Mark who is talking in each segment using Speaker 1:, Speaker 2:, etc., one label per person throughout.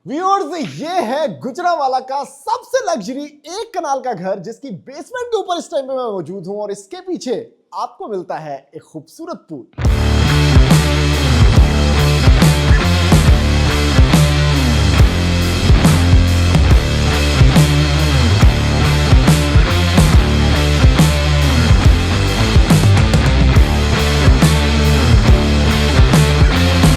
Speaker 1: Viewers, ये है गुजरांवाला का सबसे लग्जरी एक कनाल का घर जिसकी बेसमेंट के ऊपर इस टाइम पे मैं मौजूद हूं और इसके पीछे आपको मिलता है एक खूबसूरत पूल।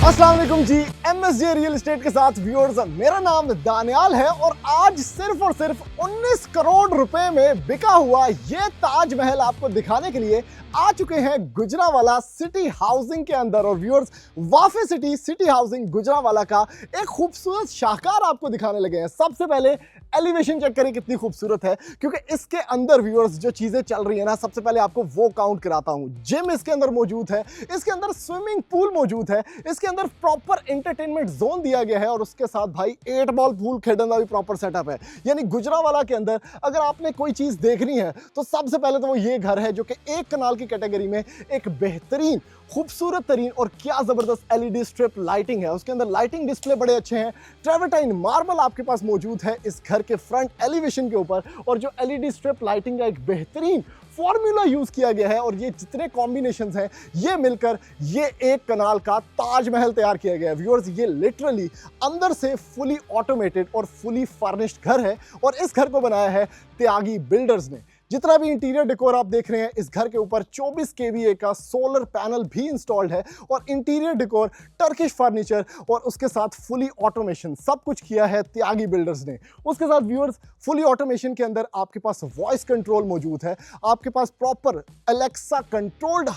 Speaker 1: अस्सलाम वालेकुम जी, MSJ रियल एस्टेट के साथ व्यूअर्स, मेरा नाम दानियाल है और आज सिर्फ और सिर्फ 19 करोड़ रुपए में बिका हुआ ये ताजमहल आपको दिखाने के लिए आ चुके हैं गुजरांवाला सिटी हाउसिंग के अंदर। और व्यूअर्स, वाफे सिटी हाउसिंग गुजरांवाला का एक खूबसूरत शाहकार आपको दिखाने लगे हैं। सबसे पहले एलिवेशन चेक करें कितनी खूबसूरत है, क्योंकि इसके अंदर व्यूअर्स जो चीजें चल रही है ना, सबसे पहले आपको वो काउंट कराता हूं। जिम इसके अंदर मौजूद है, इसके अंदर स्विमिंग पूल मौजूद है, इसके अंदर प्रॉपर एंटरटेनमेंट जोन दिया गया है और उसके साथ भाई 8 बॉल पूल खेलने का भी प्रॉपर सेटअप है। यानी गुजरांवाला के अंदर अगर आपने कोई चीज देखनी है तो सबसे पहले तो वो ये घर है, जो कि एक कनाल की कैटेगरी में एक बेहतरीन खूबसूरत तरीन और क्या जबरदस्त एलईडी स्ट्रिप लाइटिंग है। उसके अंदर लाइटिंग डिस्प्ले बड़े अच्छे हैं। ट्रेवर्टाइन मार्बल आपके पास मौजूद है इस घर के फ्रंट एलिवेशन के ऊपर, और जो एलईडी स्ट्रिप लाइटिंग का एक बेहतरीन फॉर्मूला यूज किया गया है और ये जितने कॉम्बिनेशंस हैं ये मिलकर ये एक कनाल का ताजमहल तैयार किया गया है। व्यूअर्स, ये लिटरली अंदर से फुली ऑटोमेटेड और फुली फर्निश्ड घर है और इस घर को बनाया है त्यागी बिल्डर्स ने। जितना भी इंटीरियर डेकोर आप देख रहे हैं, इस घर के ऊपर 24 kVA का सोलर पैनल भी इंस्टॉल्ड है और इंटीरियर डेकोर, टर्किश फर्नीचर और उसके साथ फुली ऑटोमेशन सब कुछ किया है त्यागी बिल्डर्स ने। उसके साथ व्यूअर्स, फुली ऑटोमेशन के अंदर आपके पास वॉइस कंट्रोल मौजूद है, आपके पास proper Alexa controlled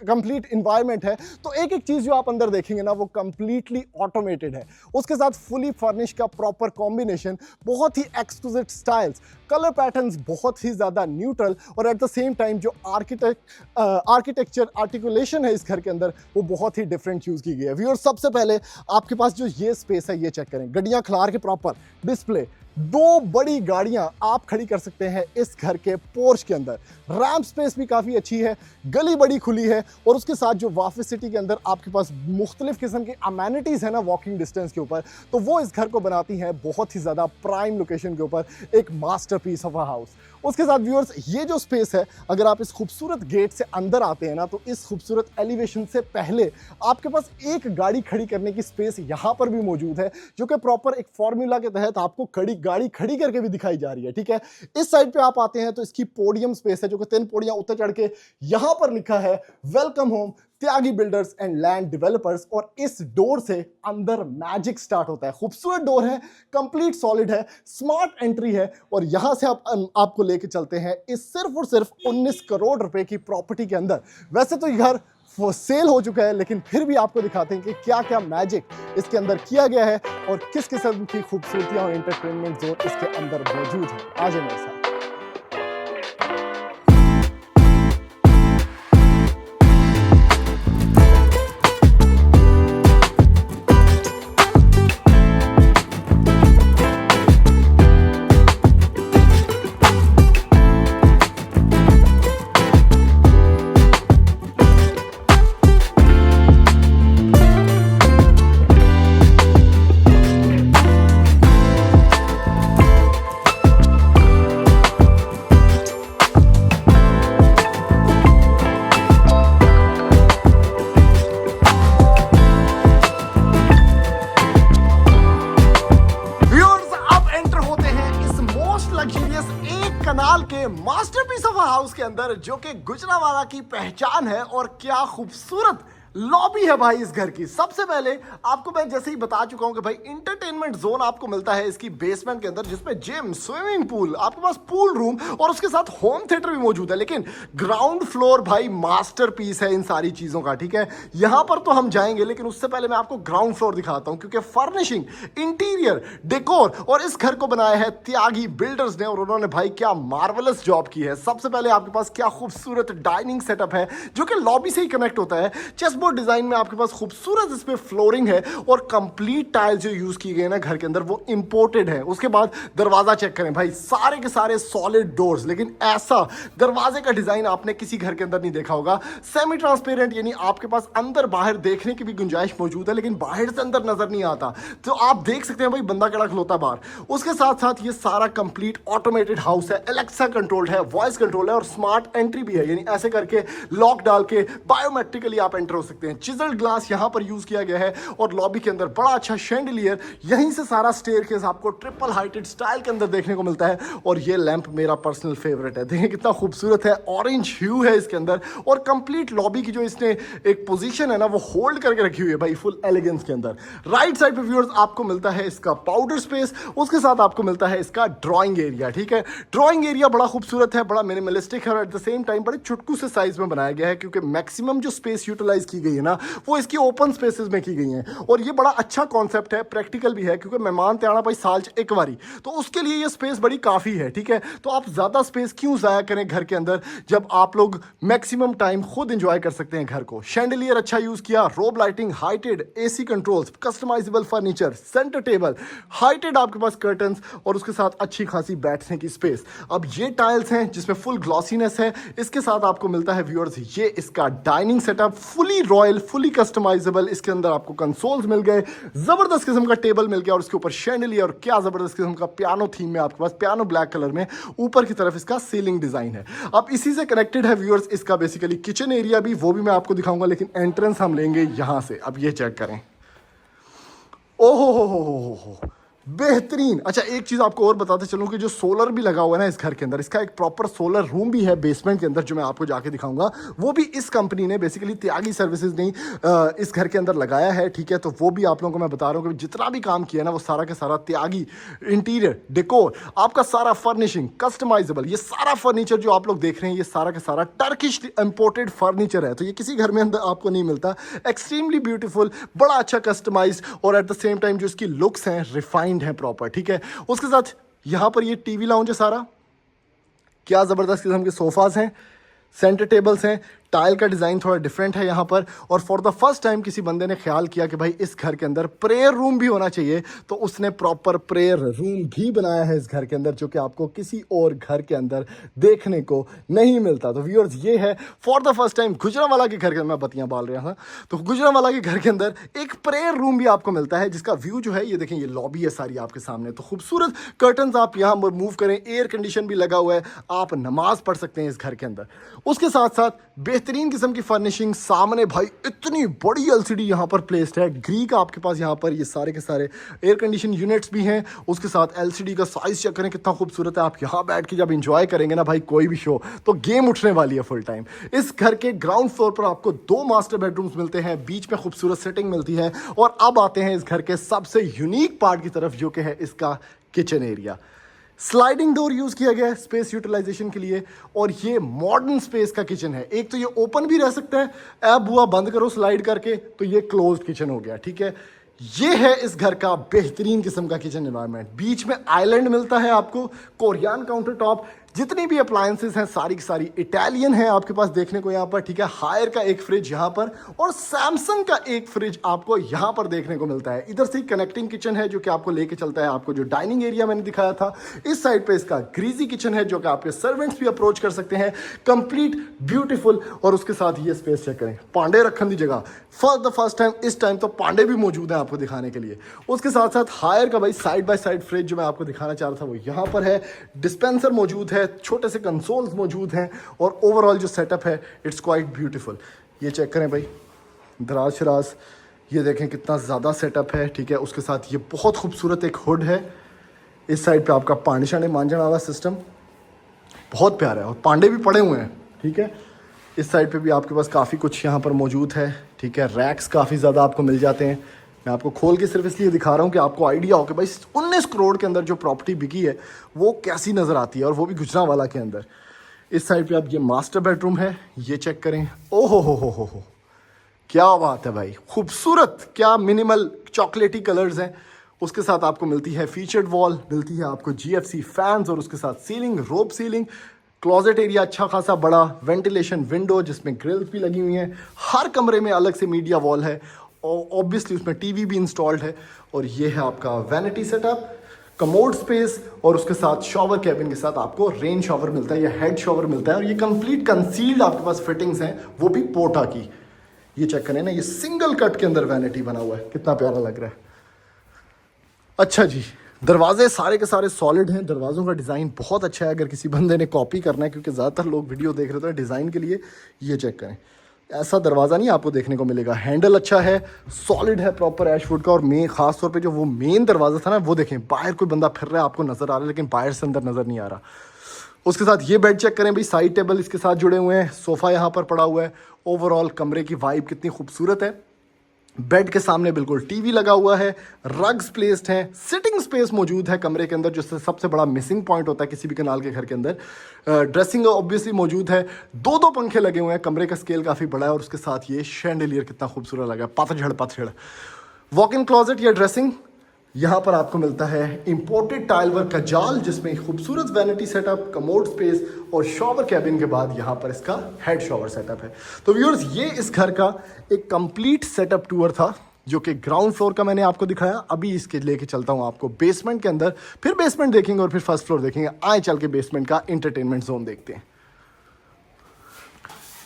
Speaker 1: complete environment है। तो एक एक चीज जो आप अंदर देखेंगे ना, वो कंप्लीटली ऑटोमेटेड है। उसके साथ फुली फर्निश का प्रॉपर कॉम्बिनेशन, बहुत ही एक्सक्लूसिव स्टाइल्स, कलर पैटर्न्स बहुत ही ज्यादा न्यूट्रल और एट द सेम टाइम जो आर्किटेक्चर आर्टिकुलेशन है इस घर के अंदर वो बहुत ही डिफरेंट यूज की गई है। व्यूअर्स, सबसे पहले आपके पास जो ये स्पेस है ये चेक करें। गड्डियां खिलार के प्रॉपर डिस्प्ले, 2 बड़ी गाड़ियां आप खड़ी कर सकते हैं इस घर के पोर्च के अंदर। रैम्प स्पेस भी काफ़ी अच्छी है, गली बड़ी खुली है और उसके साथ जो वाफे सिटी के अंदर आपके पास मुख्तलिफ किस्म की अमेनिटीज़ है ना वॉकिंग डिस्टेंस के ऊपर, तो वो इस घर को बनाती हैं बहुत ही ज़्यादा प्राइम लोकेशन के ऊपर एक मास्टरपीस ऑफ अ हाउस। उसके साथ व्यूअर्स, ये जो स्पेस है, अगर आप इस खूबसूरत गेट से अंदर आते हैं ना, तो इस खूबसूरत एलिवेशन से पहले आपके पास एक गाड़ी खड़ी करने की स्पेस यहाँ पर भी मौजूद है, जो कि प्रॉपर एक फॉर्मूला के तहत आपको गाड़ी खड़ी करके भी दिखाई जा रही है। ठीक है, इस साइड पे आप आते हैं तो इसकी पोडियम स्पेस है, जो कि 3 पोड़ियां उतर चढ़ के यहां पर लिखा है welcome home Tyagi builders and land developers, और इस डोर से अंदर मैजिक स्टार्ट होता है। खूबसूरत डोर है, कंप्लीट सॉलिड है, स्मार्ट एंट्री है और यहां से आपको लेके चलते हैं इस सिर्फ और सिर्फ 19 करोड़ रुपए की प्रॉपर्टी के अंदर। वैसे तो ये घर सेल हो चुका है, लेकिन फिर भी आपको दिखाते हैं कि क्या क्या मैजिक इसके अंदर किया गया है और किस किस्म की खूबसूरतियां और एंटरटेनमेंट जोन इसके अंदर मौजूद है। आज मेरे साथ कनाल के मास्टरपीस ऑफ हाउस के अंदर, जो कि गुजरांवाला की पहचान है। और क्या खूबसूरत लॉबी है भाई इस घर की। सबसे पहले आपको मैं जैसे ही बता चुका हूं कि भाई इंटरटेनमेंट जोन आपको मिलता है इसकी बेसमेंट के अंदर, जिसमें जिम, स्विमिंग पूल, आपके पास पूल रूम और उसके साथ होम थिएटर भी मौजूद है। लेकिन ग्राउंड फ्लोर भाई मास्टरपीस है इन सारी चीजों का। ठीक है, यहां पर तो हम जाएंगे, लेकिन उससे पहले मैं आपको ग्राउंड फ्लोर दिखाता हूं, क्योंकि फर्निशिंग, इंटीरियर डेकोर और इस घर को बनाया है त्यागी बिल्डर्स ने और उन्होंने भाई क्या मार्वेलस जॉब की है। सबसे पहले आपके पास क्या खूबसूरत डाइनिंग सेटअप है, जो कि लॉबी से ही कनेक्ट होता है। चेस चेसबोर्ड डिजाइन में आपके पास खूबसूरत इसमें फ्लोरिंग है और कंप्लीट टाइल जो यूज की गई है ना घर के अंदर वो इंपोर्टेड है। उसके बाद दरवाजा चेक करें भाई, सारे के सारे सॉलिड डोर्स, लेकिन ऐसा दरवाजे का डिजाइन आपने किसी घर के अंदर नहीं देखा होगा। सेमी ट्रांसपेरेंट, यानी आपके पास अंदर बाहर देखने की भी गुंजाइश मौजूद है लेकिन बाहर से अंदर नजर नहीं आता, तो आप देख सकते हैं भाई बंदा कड़ा खलोता बाहर। उसके साथ साथ ये सारा कंप्लीट ऑटोमेटेड हाउस है, एलेक्सा कंट्रोल्ड है, वॉइस कंट्रोल है और स्मार्ट एंट्री भी है, यानी ऐसे करके लॉक डाल के बायोमेट्रिकली आप एंटर हो सकते हैं। चिजल्ड ग्लास यहां पर यूज किया गया है और लॉबी के अंदर बड़ा अच्छा शैंडलियर, यहीं से सारा स्टेयरकेस आपको ट्रिपल हाइटेड स्टाइल के अंदर देखने को मिलता है। और ये लैंप मेरा पर्सनल फेवरेट है, देखें कितना खूबसूरत है, ऑरेंज ह्यू है इसके अंदर और कंप्लीट लॉबी की जो इसने एक पोजीशन है ना वो होल्ड करके रखी हुई है भाई, फुल एलिगेंस के अंदर। राइट साइड पे व्यूअर्स आपको मिलता है इसका पाउडर स्पेस, उसके साथ आपको मिलता है इसका ड्राइंग एरिया। ठीक है, ड्राइंग एरिया बड़ा खूबसूरत है, बड़ा मिनिमलिस्टिक है और एट द सेम टाइम बड़े चुटकू से साइज में बनाया गया है, क्योंकि मैक्सिमम जो स्पेस यूटिलाइज की गई है ना वो इसकी ओपन स्पेसेस में की गई है। और ये बड़ा अच्छा कॉन्सेप्ट है, प्रैक्टिकल भी है, क्योंकि मेहमान ते आना भाई साल च एक बारी, तो उसके लिए ये स्पेस बड़ी काफी है। ठीक है, तो आप ज्यादा स्पेस क्यों जाया करें घर के अंदर जब आप लोग मैक्सिमम टाइम खुद एंजॉय कर सकते हैं घर को। शैंडलियर अच्छा यूज किया, rope lighting, heated AC controls, customisable furniture, centre table, heated आपके पास कर्टन्स और उसके साथ अच्छी खासी बैठने की स्पेस। अब ये टाइल्स हैं जिसमें फुल ग्लॉसीनेस है, इसके साथ आपको मिलता है व्यूअर्स ये इसका dining setup, fully royal, fully customisable. इसके अंदर आपको कंसोल्स मिल गए, जबरदस्त किस्म का टेबल मिल गया और उसके ऊपर शैंडलियर और क्या जबरदस्त किस्म का पियानो थीम में आपके पास, पियानो ब्लैक कलर में ऊपर की तरफ इसका सीलिंग डिजाइन है। अब इसी से कनेक्टेड है व्यूअर्स इसका बेसिकली किचन एरिया भी, वो भी मैं आपको दिखाऊंगा, लेकिन एंट्रेंस हम लेंगे यहां से। अब ये चेक करें, ओहो हो, बेहतरीन। अच्छा एक चीज आपको और बताते चलूं कि जो सोलर भी लगा हुआ है ना इस घर के अंदर, इसका एक प्रॉपर सोलर रूम भी है बेसमेंट के अंदर, जो मैं आपको जाके दिखाऊंगा। वो भी इस कंपनी ने बेसिकली त्यागी सर्विसेज ने इस घर के अंदर लगाया है। ठीक है, तो वो भी आप लोगों को मैं बता रहा हूँ कि जितना भी काम किया ना वो सारा का सारा त्यागी। इंटीरियर डेकोर आपका सारा फर्निशिंग कस्टमाइजेबल, ये सारा फर्नीचर जो आप लोग देख रहे हैं ये सारा का सारा टर्किश इंपोर्टेड फर्नीचर है, तो ये किसी घर में अंदर आपको नहीं मिलता। एक्सट्रीमली ब्यूटीफुल, बड़ा अच्छा कस्टमाइज और एट द सेम टाइम जो इसकी लुक्स हैं रिफाइंड है प्रॉपर। ठीक है, उसके साथ यहां पर ये टीवी लाउंज है सारा, क्या जबरदस्त किस्म के सोफाज हैं, सेंटर टेबल्स हैं, टाइल का डिज़ाइन थोड़ा डिफरेंट है यहाँ पर। और फॉर द फर्स्ट टाइम किसी बंदे ने ख्याल किया कि भाई इस घर के अंदर प्रेयर रूम भी होना चाहिए, तो उसने प्रॉपर प्रेयर रूम भी बनाया है इस घर के अंदर, जो कि आपको किसी और घर के अंदर देखने को नहीं मिलता। तो व्यूअर्स ये है for the first time Gujranwala के घर के अंदर, मैं बत्तियां बाल रहा था, तो गुजरांवाला के घर के अंदर एक प्रेयर रूम भी आपको मिलता है, जिसका व्यू जो है ये देखें, ये लॉबी है सारी आपके सामने। तो खूबसूरत कर्टन्स आप यहाँ मूव करें, एयर कंडीशन भी लगा हुआ है, आप नमाज पढ़ सकते हैं इस घर के अंदर। उसके साथ साथ बेहतरीन किस्म की फर्निशिंग, सामने भाई इतनी बड़ी एलसीडी यहाँ पर प्लेस्ड है, ग्री का आपके पास यहाँ पर ये सारे के सारे एयर कंडीशन यूनिट्स भी हैं। उसके साथ एलसीडी का साइज चेक करें कितना खूबसूरत है। आप यहाँ बैठ के जब इंजॉय करेंगे ना भाई कोई भी शो, तो गेम उठने वाली है फुल टाइम। इस घर के ग्राउंड फ्लोर पर आपको 2 मास्टर बेडरूम्स मिलते हैं, बीच में खूबसूरत सेटिंग मिलती है। और अब आते हैं इस घर के सबसे यूनिक पार्ट की तरफ, जो कि है इसका kitchen area. Sliding door use किया गया है स्पेस यूटिलाइजेशन के लिए, और ये मॉडर्न स्पेस का किचन है। एक तो ये ओपन भी रह सकता है, ऐप बुआ बंद करो स्लाइड करके तो ये क्लोज्ड किचन हो गया। ठीक है, ये है इस घर का बेहतरीन किस्म का किचन एनवायरनमेंट। बीच में आइलैंड मिलता है आपको, कोरियन काउंटर टॉप, जितनी भी अप्लायंसेस हैं सारी की सारी इटालियन है आपके पास देखने को यहाँ पर। ठीक है, हायर का एक फ्रिज यहाँ पर और सैमसंग का एक फ्रिज आपको यहाँ पर देखने को मिलता है। इधर से कनेक्टिंग किचन है जो कि आपको लेके चलता है आपको जो डाइनिंग एरिया मैंने दिखाया था। इस साइड पे इसका ग्रीजी किचन है जो कि आपके सर्वेंट्स भी अप्रोच कर सकते हैं, कंप्लीट ब्यूटीफुल। और उसके साथ ये स्पेस चेक करें, पांडे रखने की जगह फॉर द फर्स्ट टाइम इस टाइम तो पांडे भी मौजूद है आपको दिखाने के लिए। उसके साथ साथ हायर का भाई साइड बाय साइड फ्रिज जो मैं आपको दिखाना चाह रहा था वो यहाँ पर है, डिस्पेंसर मौजूद है, छोटे से कंसोल्स मौजूद हैं और ओवरऑल जो सेटअप है इट्स क्वाइट ब्यूटीफुल। ये चेक करें भाई, दराज शराज ये देखें कितना ज़्यादा सेटअप है। ठीक है, उसके साथ ये बहुत खूबसूरत एक हुड है। इस साइड पे आपका पानी शाने मांझने वाला सिस्टम बहुत प्यारा है और पांडे भी पड़े हुए हैं। ठीक है, इस साइड पे भी आपके पास काफ़ी कुछ यहाँ पर मौजूद है। ठीक है, रैक्स काफ़ी ज़्यादा आपको मिल जाते हैं। मैं आपको खोल के सिर्फ इसलिए दिखा रहा हूँ कि आपको आइडिया हो कि भाई 19 करोड़ के अंदर जो प्रॉपर्टी बिकी है वो कैसी नज़र आती है, और वो भी गुजरांवाला के अंदर। इस साइड पे आप ये मास्टर बेडरूम है, ये चेक करें, ओ हो क्या बात है भाई, खूबसूरत, क्या मिनिमल चॉकलेटी कलर्स हैं। उसके साथ आपको मिलती है फीचर्ड वॉल, मिलती है आपको GFC फैंस और उसके साथ सीलिंग, रोप सीलिंग, क्लोजेट एरिया अच्छा खासा बड़ा, वेंटिलेशन विंडो जिसमें ग्रिल्स भी लगी हुई हैं, हर कमरे में अलग से मीडिया वॉल है और ऑब्वियसली उसमें टीवी भी इंस्टॉल्ड है। और ये है आपका वैनिटी सेटअप, कमोड स्पेस और उसके साथ शॉवर कैबिन के साथ आपको रेन शॉवर मिलता है या हेड शॉवर मिलता है। और ये कंप्लीट कंसील्ड आपके पास फिटिंग्स हैं, वो भी पोटा की। ये चेक करें ना, ये सिंगल कट के अंदर वैनिटी बना हुआ है, कितना प्यारा लग रहा है। अच्छा जी, दरवाजे सारे के सारे सॉलिड हैं, दरवाज़ों का डिज़ाइन बहुत अच्छा है। अगर किसी बंदे ने कॉपी करना है, क्योंकि ज़्यादातर लोग वीडियो देख रहे थे डिज़ाइन के लिए, ये चेक करें, ऐसा दरवाज़ा नहीं आपको देखने को मिलेगा। हैंडल अच्छा है, सॉलिड है, प्रॉपर ऐशवुड का। और मेन खास तौर पे जो वो मेन दरवाज़ा था ना, वो देखें, बाहर कोई बंदा फिर रहा है आपको नज़र आ रहा है, लेकिन बाहर से अंदर नज़र नहीं आ रहा। उसके साथ ये बेड चेक करें भाई, साइड टेबल इसके साथ जुड़े हुए हैं, सोफ़ा यहाँ पर पड़ा हुआ है। ओवरऑल कमरे की वाइब कितनी खूबसूरत है। बेड के सामने बिल्कुल टीवी लगा हुआ है, रग्स प्लेस्ड हैं, सिटिंग स्पेस मौजूद है कमरे के अंदर, जो सबसे बड़ा मिसिंग पॉइंट होता है किसी भी कनाल के घर के अंदर। ड्रेसिंग ऑब्वियसली मौजूद है, दो पंखे लगे हुए हैं, कमरे का स्केल काफ़ी बड़ा है। और उसके साथ ये शैंडिलियर कितना खूबसूरत लगा, पतझड़। वॉक इन क्लॉजेट या ड्रेसिंग, यहाँ पर आपको मिलता है इंपोर्टेड टाइल वर्क का जाल, जिसमें खूबसूरत वैनिटी सेटअप, कमोड स्पेस और शॉवर कैबिन के बाद यहाँ पर इसका हेड शॉवर सेटअप है। तो व्यूअर्स, ये इस घर का एक कंप्लीट सेटअप टूर था, जो कि ग्राउंड फ्लोर का मैंने आपको दिखाया। अभी इसके लेके चलता हूँ आपको बेसमेंट के अंदर, फिर बेसमेंट देखेंगे और फिर फर्स्ट फ्लोर देखेंगे। आए चल के बेसमेंट का एंटरटेनमेंट जोन देखते हैं।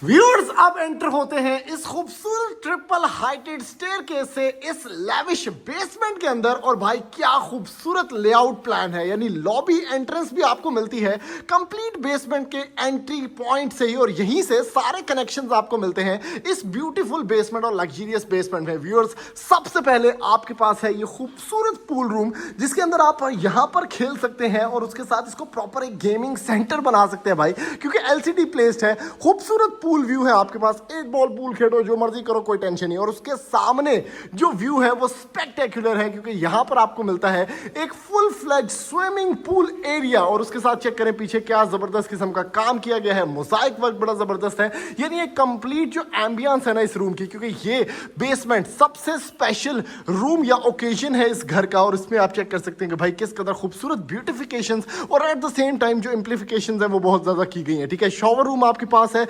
Speaker 1: व्यूअर्स, अब एंटर होते हैं इस खूबसूरत ट्रिपल हाइटेड स्टेयरकेस से इस लैविश बेसमेंट के अंदर। और भाई क्या खूबसूरत लेआउट प्लान है, यानी लॉबी एंट्रेंस भी आपको मिलती है कंप्लीट बेसमेंट के एंट्री पॉइंट से ही, और यहीं से सारे कनेक्शंस आपको मिलते हैं इस ब्यूटीफुल बेसमेंट और लग्जरियस बेसमेंट में। व्यूअर्स, सबसे पहले आपके पास है ये खूबसूरत पूल रूम, जिसके अंदर आप यहां पर खेल सकते हैं और उसके साथ इसको प्रॉपर एक गेमिंग सेंटर बना सकते हैं भाई, क्योंकि एलसीडी प्लेस्ड है। खूबसूरत पूल व्यू है आपके पास, 8 बॉल पूल खेलो, जो मर्जी करो, कोई टेंशन नहीं। और उसके सामने जो व्यू है वो स्पेक्टेक्युलर है, क्योंकि यहां पर आपको मिलता है एक full fledge swimming pool area. और उसके साथ चेक करें पीछे क्या जबरदस्त किस्म का काम किया गया है, मोजाइक वर्क बड़ा जबरदस्त है। यानी एक कंप्लीट जो एम्बियंस है ना इस रूम की, क्योंकि ये बेसमेंट सबसे स्पेशल रूम या ओकेजन है इस घर का। और इसमें आप चेक कर सकते हैं कि भाई किस कदर खूबसूरत ब्यूटिफिकेशंस और एट द सेम टाइम जो इंप्लीफिकेशंस है वो बहुत ज्यादा की गई है। ठीक है, शॉवर रूम आपके पास है,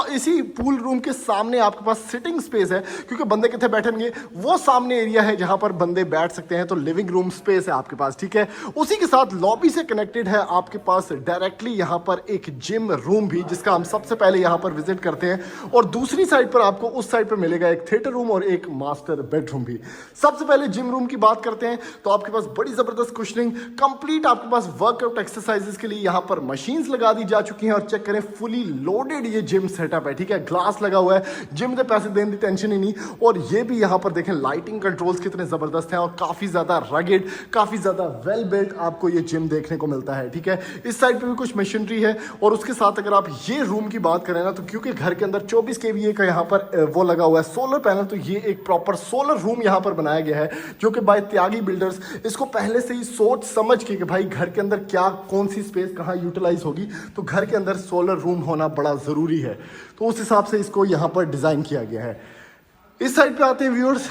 Speaker 1: इसी पूल रूम के सामने आपके पास सिटिंग स्पेस है, क्योंकि बंदे कितने बैठेंगे वो सामने एरिया है जहां पर बंदे बैठ सकते हैं। तो लिविंग रूम स्पेस है आपके पास। ठीक है, उसी के साथ लॉबी से कनेक्टेड है आपके पास डायरेक्टली यहां पर एक जिम रूम भी, जिसका हम सबसे पहले यहां पर विजिट करते हैं। और दूसरी साइड पर आपको उस साइड पर मिलेगा एक थिएटर रूम और एक मास्टर बेडरूम भी। सबसे पहले जिम रूम की बात करते हैं तो आपके पास बड़ी जबरदस्त कुशनिंग, कंप्लीट आपके पास वर्कआउट एक्सरसाइजेस के लिए यहां पर मशीन्स लगा दी जा चुकी हैं। और चेक करें, फुली लोडेड ये जिम सेटअप है। ठीक है, ग्लास लगा हुआ है, जिम के पैसे देने की टेंशन ही नहीं। और ये भी यहां पर देखें लाइटिंग कंट्रोल्स कितने जबरदस्त हैं और काफी ज्यादा रगेड, काफी ज्यादा वेल बिल्ट आपको ये जिम देखने को मिलता है। ठीक है, इस साइड पे भी कुछ मशीनरी है। और उसके साथ अगर आप ये रूम की बात करें ना, तो क्योंकि घर के अंदर 24 kVA का यहां पर वो लगा हुआ है सोलर पैनल, तो ये एक प्रॉपर सोलर रूम यहां पर बनाया गया है, जो कि बाय त्यागी बिल्डर्स इसको पहले से ही सोच समझ के कि भाई घर के अंदर क्या कौन सी स्पेस कहां यूटिलाइज होगी, तो घर के अंदर सोलर रूम होना बड़ा जरूरी है। तो उस हिसाब से इसको यहां पर डिजाइन किया गया है। इस साइड पे आते हैं व्यूअर्स,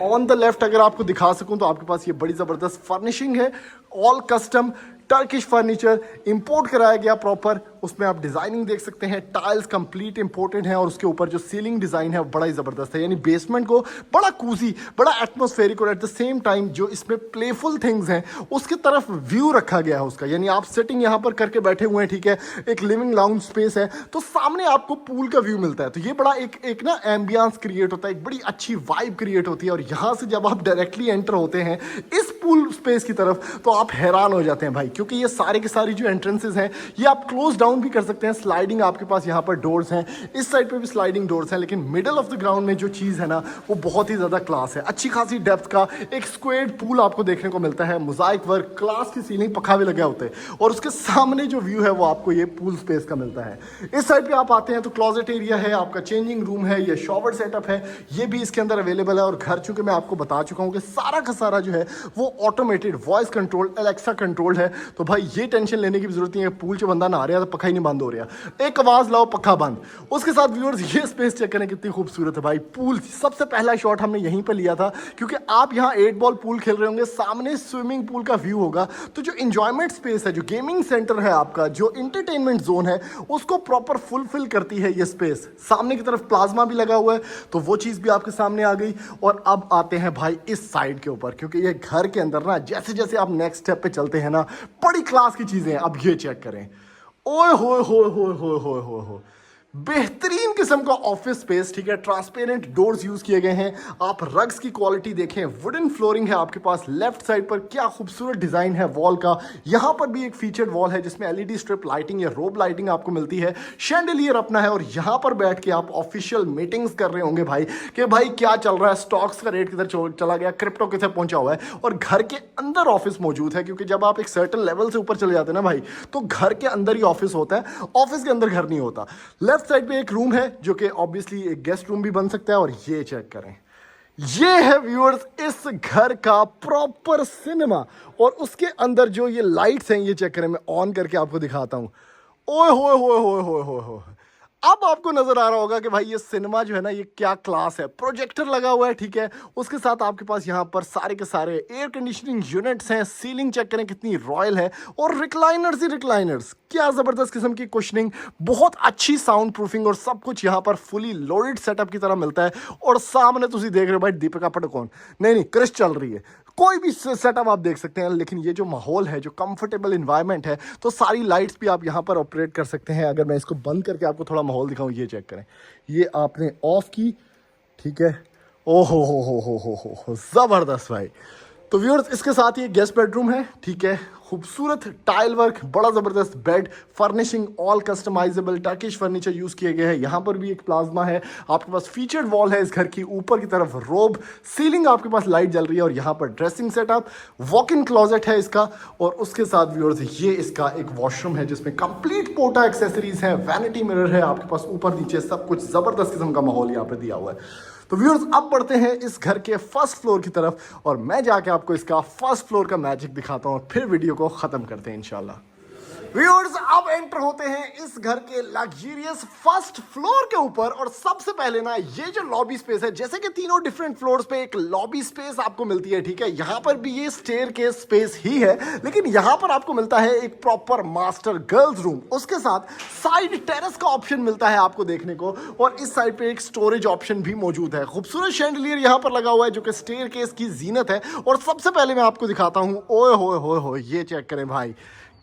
Speaker 1: ऑन द लेफ्ट अगर आपको दिखा सकूं तो आपके पास ये बड़ी जबरदस्त फर्निशिंग है, all custom Turkish furniture import कराया गया प्रॉपर। उसमें आप डिजाइनिंग देख सकते हैं, टाइल्स कंप्लीट इंपोर्टेड है और उसके ऊपर जो सीलिंग डिजाइन है वो बड़ा ही जबरदस्त है। यानी बेसमेंट को बड़ा कूजी, बड़ा एटमॉस्फेरिक और एट द सेम टाइम जो इसमें प्लेफुल थिंग्स हैं उसकी तरफ व्यू रखा गया है उसका। यानी आप सेटिंग यहां पर करके बैठे हुए हैं, ठीक है, एक लिविंग लाउंज स्पेस है, तो सामने आपको पूल का व्यू मिलता है। तो ये बड़ा एक ना एम्बियंस क्रिएट होता है, एक बड़ी अच्छी वाइब क्रिएट होती है। और यहां से जब आप डायरेक्टली एंटर होते हैं इस पूल स्पेस की तरफ, तो आप हैरान हो जाते हैं भाई, क्योंकि ये सारे के सारी जो एंट्रेंसेस हैं ये आप क्लोज डाउन भी कर सकते हैं। स्लाइडिंग आपके पास यहाँ पर डोर्स हैं, इस साइड पे भी स्लाइडिंग डोर्स हैं, लेकिन मिडल ऑफ द ग्राउंड में जो चीज़ है ना वो बहुत ही ज़्यादा क्लास है। अच्छी खासी डेप्थ का एक स्क्वेयर्ड पूल आपको देखने को मिलता है, मोजाइक वर्क, क्लास की सीलिंग, पखा भी लगे होते हैं। और उसके सामने जो व्यू है वो आपको ये पूल स्पेस का मिलता है। इस साइड पे आप आते हैं तो क्लोजेट एरिया है, आपका चेंजिंग रूम है, ये शॉवर सेटअप है, ये भी इसके अंदर अवेलेबल है। और घर चूंकि मैं आपको बता चुका हूँ कि सारा का सारा जो है वो automated voice control Alexa control है, तो भाई ये टेंशन लेने की भी जरूरत नहीं है, पूल से बंदा नहा रहा है तो पखा ही नहीं बंद हो रहा, एक आवाज लाओ पखा बंद। उसके साथ व्यूअर्स ये स्पेस चेक करें कितनी खूबसूरत है भाई। पूल सबसे पहला शॉट हमने यहीं पर लिया था, क्योंकि आप यहाँ 8 बॉल पूल खेल रहे होंगे, सामने स्विमिंग पूल का व्यू होगा, तो जो इंजॉयमेंट स्पेस है, जो गेमिंग सेंटर है आपका, जो इंटरटेनमेंट जोन है, उसको प्रॉपर फुलफिल करती है ये स्पेस। सामने की तरफ प्लाज्मा भी लगा हुआ है, तो वो चीज भी आपके सामने आ गई। और अब आते हैं भाई इस साइड के ऊपर, क्योंकि ये घर के अंदर ना जैसे जैसे आप नेक्स्ट स्टेप पे चलते हैं ना, बड़ी क्लास की चीजें हैं। अब ये चेक करें, ओए होए होए होए होए होए होए होए, बेहतरीन किस्म का ऑफिस स्पेस, ठीक है। ट्रांसपेरेंट डोर्स यूज किए गए हैं। आप रग्स की क्वालिटी देखें, वुडन फ्लोरिंग है आपके पास। लेफ्ट साइड पर क्या खूबसूरत डिजाइन है वॉल का। यहां पर भी एक फीचर्ड वॉल है जिसमें एलईडी स्ट्रिप लाइटिंग या रोब लाइटिंग आपको मिलती है। शैंडलियर अपना है, और यहां पर बैठ के आप ऑफिशियल मीटिंग्स कर रहे होंगे भाई, कि भाई क्या चल रहा है, स्टॉक्स का रेट किधर चला गया, क्रिप्टो किधर पहुंचा हुआ है। और घर के अंदर ऑफिस मौजूद है, क्योंकि जब आप एक सर्टेन लेवल से ऊपर चले जाते हैं ना भाई, तो घर के अंदर ही ऑफिस होता है, ऑफिस के अंदर घर नहीं होता। लेफ्ट साइड पे एक रूम है जो कि ऑब्वियसली एक गेस्ट रूम भी बन सकता है। और ये चेक करें, ये है व्यूअर्स इस घर का प्रॉपर सिनेमा। और उसके अंदर जो ये लाइट्स हैं, ये चेक करें, मैं ऑन करके आपको दिखाता हूं। ओए होए होए होए होए होए होए, अब आपको नजर आ रहा होगा कि भाई ये सिनेमा जो है ना, ये क्या क्लास है। प्रोजेक्टर लगा हुआ है, ठीक है। उसके साथ आपके पास यहाँ पर सारे के सारे एयर कंडीशनिंग यूनिट्स हैं। सीलिंग चेक करें कितनी रॉयल है, और रिक्लाइनर्स ही रिक्लाइनर्स, क्या जबरदस्त किस्म की कुशनिंग, बहुत अच्छी साउंड प्रूफिंग, और सब कुछ यहाँ पर फुली लोडेड सेटअप की तरह मिलता है। और सामने तुम देख रहे हो भाई दीपिका पादुकोण, नहीं क्रिश चल रही है, कोई भी सेटअप आप देख सकते हैं। लेकिन ये जो माहौल है, जो कंफर्टेबल इन्वायरमेंट है, तो सारी लाइट्स भी आप यहाँ पर ऑपरेट कर सकते हैं। अगर मैं इसको बंद करके आपको थोड़ा माहौल दिखाऊं, ये चेक करें, ये आपने ऑफ की, ठीक है। ओ हो जबरदस्त भाई। तो व्यूअर्स इसके साथ ये गेस्ट बेडरूम है, ठीक है। खूबसूरत टाइल वर्क, बड़ा जबरदस्त bed, furnishing all customisable Turkish furniture use किए गए हैं। यहाँ पर भी एक प्लाज्मा है आपके पास, फीचर्ड वॉल है इस घर की, ऊपर की तरफ रोब, सीलिंग आपके पास लाइट जल रही है, और यहाँ पर dressing setup, walk in closet है इसका। और उसके साथ व्यूअर्स ये इसका एक वॉशरूम है जिसमें कंप्लीट पोटा एक्सेसरीज है, वैनिटी मिरर है आपके पास, ऊपर नीचे सब कुछ जबरदस्त किस्म का माहौल यहाँ पर दिया हुआ है। तो व्यूअर्स अब बढ़ते हैं इस घर के फर्स्ट फ्लोर की तरफ, और मैं जाके आपको इसका फर्स्ट फ्लोर का मैजिक दिखाता हूँ, और फिर वीडियो को खत्म करते हैं इंशाल्लाह। व्यूअर्स अब एंटर होते हैं इस घर के लग्जरियस फर्स्ट फ्लोर के ऊपर। और सबसे पहले ना ये जो लॉबी स्पेस है, जैसे कि तीनों डिफरेंट फ्लोर्स पे एक लॉबी स्पेस आपको मिलती है, ठीक है। यहाँ पर भी ये स्टेयर के स्पेस ही है, लेकिन यहाँ पर आपको मिलता है एक प्रॉपर मास्टर गर्ल्स रूम। उसके साथ साइड टेरेस का ऑप्शन मिलता है आपको देखने को, और इस साइड पे एक स्टोरेज ऑप्शन भी मौजूद है। खूबसूरत शैंडलियर यहाँ पर लगा हुआ है जो कि स्टेयर केस की जीनत है। और सबसे पहले मैं आपको दिखाता हूँ, ओए होए होए होए, ये चेक करें भाई,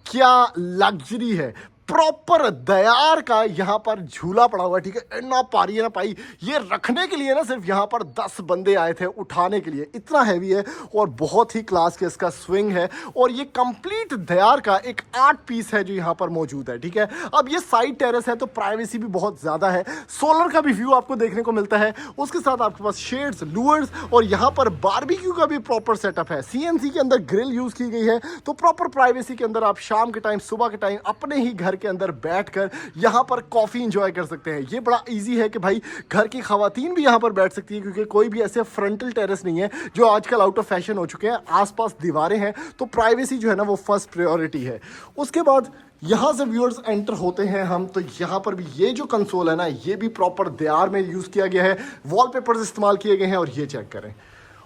Speaker 1: क्या लग्जरी है। प्रॉपर दयार का यहाँ पर झूला पड़ा हुआ है, ठीक है। ना पारी है ना पाई, ये रखने के लिए ना सिर्फ यहाँ पर 10 बंदे आए थे उठाने के लिए, इतना हैवी है। और बहुत ही क्लास के इसका स्विंग है, और ये कंप्लीट दयार का एक 8 पीस है जो यहाँ पर मौजूद है, ठीक है। अब ये साइड टेरेस है तो प्राइवेसी भी बहुत ज्यादा है, सोलर का भी व्यू आपको देखने को मिलता है। उसके साथ आपके पास शेड्स, लूअर्स, और यहाँ पर बारबेक्यू का भी प्रॉपर सेटअप है। सीएनसी के अंदर ग्रिल यूज की गई है, तो प्रॉपर प्राइवेसी के अंदर आप शाम के टाइम, सुबह के टाइम अपने ही घर के अंदर बैठकर यहां पर कॉफी एंजॉय कर सकते हैं। ये बड़ा इजी है कि भाई घर की खवातीन भी यहां पर बैठ सकती है, क्योंकि कोई भी ऐसे फ्रंटल टेरेस नहीं है जो आजकल आउट ऑफ फैशन हो चुके हैं। आसपास दीवारें हैं, तो प्राइवेसी जो है ना वो फर्स्ट प्रायोरिटी है। उसके बाद यहां से व्यूअर्स एंटर होते हैं हम, तो यहां पर भी ये जो कंसोल है ना, ये भी प्रॉपर दीवार में यूज किया गया है, वॉलपेपर्स इस्तेमाल किए गए हैं। और ये चेक करें,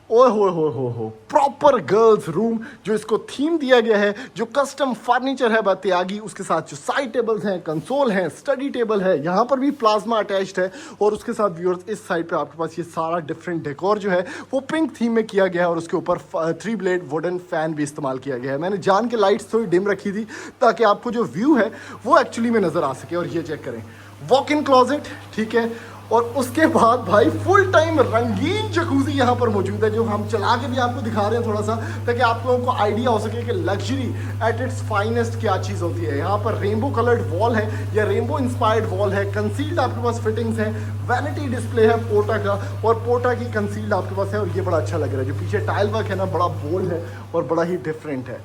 Speaker 1: ओए हो प्रॉपर गर्ल्स रूम जो इसको थीम दिया गया है, जो कस्टम फर्नीचर है बत्यागी, उसके साथ जो साइड टेबल्स हैं, कंसोल हैं, स्टडी टेबल है, यहाँ पर भी प्लाज्मा अटैच्ड है। और उसके साथ व्यूअर्स इस साइड पे आपके पास ये सारा डिफरेंट डेकोर जो है वो पिंक थीम में किया गया है, और उसके ऊपर 3 ब्लेड वुडन फैन भी इस्तेमाल किया गया है। मैंने जान के लाइट्स थोड़ी डिम रखी थी ताकि आपको जो व्यू है वो एक्चुअली में नजर आ सके। और ये चेक करें, वॉक इन क्लोजेट, ठीक है। और उसके बाद भाई फुल टाइम रंगीन जकूजी यहाँ पर मौजूद है, जो हम चला के भी आपको दिखा रहे हैं थोड़ा सा, ताकि आप लोगों को आइडिया हो सके कि लग्जरी एट इट्स फाइनेस्ट क्या चीज़ होती है। यहाँ पर रेनबो कलर्ड वॉल है या रेनबो इंस्पायर्ड वॉल है, कंसील्ड आपके पास फिटिंग्स है, वैनिटी डिस्प्ले है पोटा का, और पोटा की कंसील्ड आपके पास है। और ये बड़ा अच्छा लग रहा है, जो पीछे टाइल वर्क है ना, बड़ा बोल्ड है और बड़ा ही डिफरेंट है।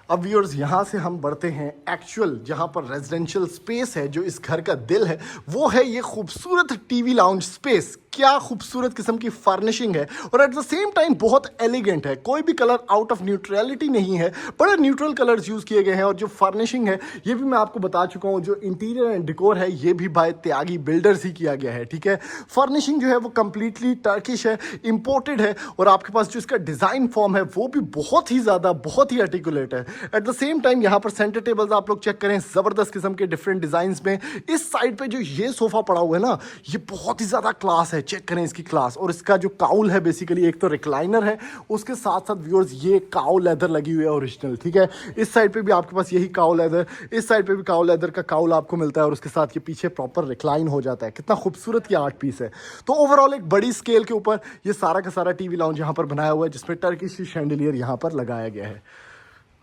Speaker 1: अब व्यूअर्स यहाँ से हम बढ़ते हैं एक्चुअल जहाँ पर रेजिडेंशियल स्पेस है, जो इस घर का दिल है, वो है ये खूबसूरत टीवी लाउंज स्पेस। क्या खूबसूरत किस्म की फर्निशिंग है और एट द सेम टाइम बहुत एलिगेंट है। कोई भी कलर आउट ऑफ न्यूट्रलिटी नहीं है, बड़े न्यूट्रल कलर्स यूज़ किए गए हैं। और जो फर्निशिंग है ये भी मैं आपको बता चुका हूँ, जो इंटीरियर एंड डेकोर है ये भी बाय त्यागी बिल्डर्स ही किया गया है, ठीक है। फर्निशिंग जो है वो कंप्लीटली टर्किश है, इंपोर्टेड है, और आपके पास जो इसका डिज़ाइन फॉर्म है वो भी बहुत ही ज़्यादा, बहुत ही आर्टिकुलेट है। एट द सेम टाइम यहाँ पर सेंटर टेबल्स आप लोग चेक करें, ज़बरदस्त किस्म के डिफरेंट डिज़ाइंस में। इस साइड पे जो ये सोफ़ा पड़ा हुआ है ना, ये बहुत ही ज़्यादा क्लास है, चेक करें इसकी क्लास। और इसका जो काउल है बेसिकली एक तो रिक्लाइनर है, उसके साथ साथ व्यूअर्स ये काउ लेदर लगी हुई है ओरिजिनल, ठीक है। इस साइड पे भी आपके पास यही काउ लेदर, इस साइड पे भी काउ लेदर का काउल आपको मिलता है, और उसके साथ ये पीछे प्रॉपर रिक्लाइन हो जाता है। कितना खूबसूरत ये आर्ट पीस है। तो ओवरऑल एक बड़ी स्केल के ऊपर ये सारा का सारा टीवी लाउंज यहाँ पर बनाया हुआ है, जिसमें टर्किश शैंडिलियर यहाँ पर लगाया गया है।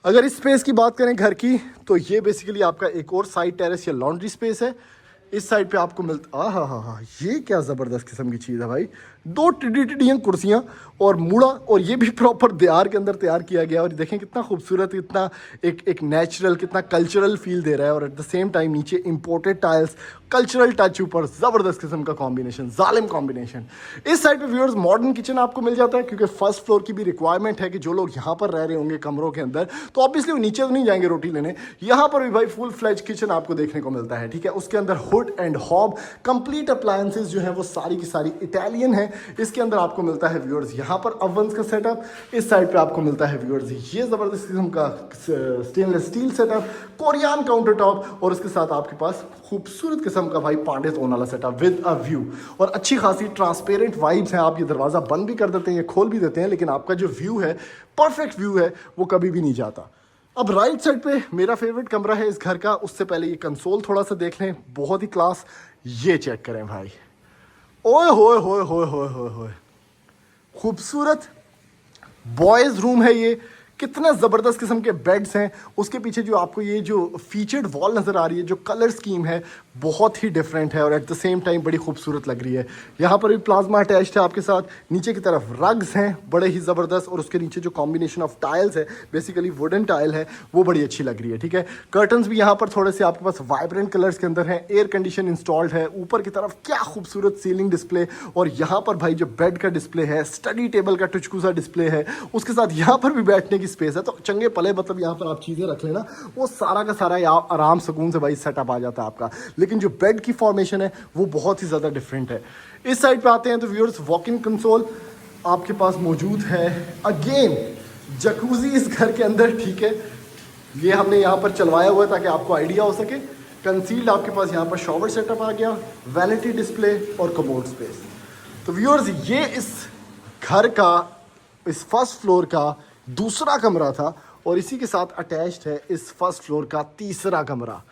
Speaker 1: अगर इस स्पेस की बात करें घर की, तो ये बेसिकली आपका एक और साइड टेरेस या लॉन्ड्री स्पेस है। इस साइड पे आपको मिलता, हाँ, ये क्या ज़बरदस्त किस्म की चीज़ है भाई। 2 टिडी कुर्सियाँ और मूड़ा, और ये भी प्रॉपर दीवार के अंदर तैयार किया गया। और देखें कितना खूबसूरत, कितना एक नेचुरल, कितना कल्चरल फील दे रहा है। और एट द सेम टाइम नीचे इंपोर्टेड टाइल्स, कल्चरल टच ऊपर, ज़बरदस्त किस्म का कॉम्बिनेशन, जालिम कॉम्बिनेशन। इस साइड पे व्यूअर्स मॉडर्न किचन आपको मिल जाता है, क्योंकि फर्स्ट फ्लोर की भी रिक्वायरमेंट है कि जो लोग यहाँ पर रह रहे होंगे कमरों के अंदर, तो ऑब्वियसली वो नीचे तो नहीं जाएंगे रोटी लेने, यहाँ पर भी भाई फुल फ्लेज किचन आपको देखने को मिलता है, ठीक है। उसके अंदर hood and hob, complete appliances जो है वो सारी की सारी इटालियन है। इसके अंदर आपको मिलता है व्यूअर्स यहाँ पर ओवन्स का सेटअप, इस साइड पे आपको मिलता है व्यूअर्स ये ज़बरदस्त किस्म का stainless steel setup, Korean counter top, और उसके साथ आपके पास खूबसूरत किस्म का भाई पांडे टोन वाला सेटअप विद अ व्यू। और अच्छी खासी ट्रांसपेरेंट वाइब्स हैं। आप ये दरवाज़ा बंद भी कर देते हैं, ये खोल भी देते हैं, लेकिन आपका जो व्यू है, परफेक्ट व्यू है, वो कभी भी नहीं जाता। अब राइट साइड पे मेरा फेवरेट कमरा है इस घर का। उससे पहले ये कंसोल थोड़ा सा देख लें, बहुत ही क्लास। ये चेक करें भाई, ओए होए होए होए होए होए होए, खूबसूरत बॉयज़ रूम है ये। कितना ज़बरदस्त किस्म के बेड्स हैं। उसके पीछे जो आपको ये जो फीचर्ड वॉल नज़र आ रही है, जो कलर स्कीम है, बहुत ही डिफरेंट है और एट द सेम टाइम बड़ी खूबसूरत लग रही है। यहाँ पर भी प्लाज्मा अटैच्ड है आपके साथ। नीचे की तरफ रग्स हैं बड़े ही ज़बरदस्त, और उसके नीचे जो कॉम्बिनेशन ऑफ टाइल्स है, बेसिकली वुडन टाइल है, वो बड़ी अच्छी लग रही है, ठीक है। कर्टन्स भी यहाँ पर थोड़े से आपके पास वाइब्रेंट कलर्स के अंदर हैं। एयर कंडीशन इंस्टॉल्ड है। ऊपर की तरफ क्या खूबसूरत सीलिंग डिस्प्ले, और यहाँ पर भाई जो बेड का डिस्प्ले है, स्टडी टेबल का टुचकू सा डिस्प्ले है, उसके साथ यहाँ पर भी बैठने की स्पेस है। तो चंगे पले मतलब यहाँ पर आप चीज़ें रख लेना, वो सारा का सारा आराम सुकून से भाई सेटअप आ जाता है आपका। लेकिन जो बेड की फॉर्मेशन है वो बहुत ही ज़्यादा डिफरेंट है। इस साइड पे आते हैं तो व्यूअर्स वॉक इन कंसोल आपके पास मौजूद है। अगेन जकूजी इस घर के अंदर, ठीक है। ये हमने यहाँ पर चलवाया हुआ है ताकि आपको आइडिया हो सके। कंसील्ड आपके पास यहाँ पर शॉवर सेटअप आ गया, वैनिटी डिस्प्ले और कमोड स्पेस। तो व्यूअर्स ये इस घर का, इस फर्स्ट फ्लोर का दूसरा कमरा था, और इसी के साथ अटैच्ड है इस फर्स्ट फ्लोर का तीसरा कमरा।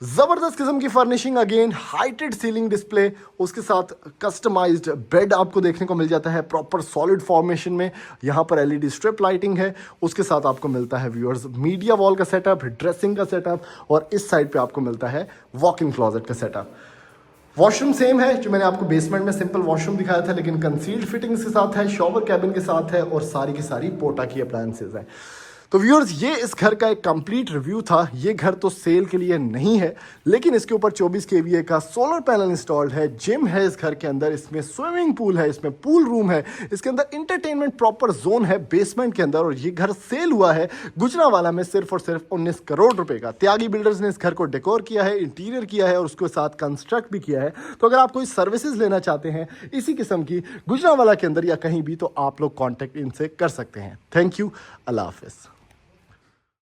Speaker 1: ज़बरदस्त किस्म की furnishing, again heighted ceiling display, उसके साथ कस्टमाइज्ड बेड आपको देखने को मिल जाता है प्रॉपर सॉलिड फॉर्मेशन में। यहाँ पर एलईडी स्ट्रिप लाइटिंग है। उसके साथ आपको मिलता है व्यूअर्स मीडिया वॉल का सेटअप, ड्रेसिंग का सेटअप, और इस साइड पे आपको मिलता है वॉक इन क्लॉजेट का सेटअप। वॉशरूम सेम है जो मैंने आपको बेसमेंट में सिंपल वॉशरूम दिखाया था, लेकिन कंसील्ड फिटिंग्स के साथ है, शॉवर कैबिन के साथ है, और सारी की सारी पोटा की अप्लायंसेज है। तो व्यूअर्स ये इस घर का एक कंप्लीट रिव्यू था। ये घर तो सेल के लिए नहीं है, लेकिन इसके ऊपर 24 kVA का सोलर पैनल इंस्टॉल्ड है। जिम है इस घर के अंदर, इसमें स्विमिंग पूल है, इसमें पूल रूम है, इसके अंदर इंटरटेनमेंट प्रॉपर जोन है बेसमेंट के अंदर। और ये घर सेल हुआ है गुजरांवाला में सिर्फ और सिर्फ 19 करोड़ रुपए का। त्यागी बिल्डर्स ने इस घर को डेकोर किया है, इंटीरियर किया है, और उसके साथ कंस्ट्रक्ट भी किया है। तो अगर आप कोई सर्विसेज लेना चाहते हैं इसी किस्म की गुजरांवाला के अंदर या कहीं भी, तो आप लोग कॉन्टैक्ट इनसे कर सकते हैं। थैंक यू, अल्लाह हाफिज़।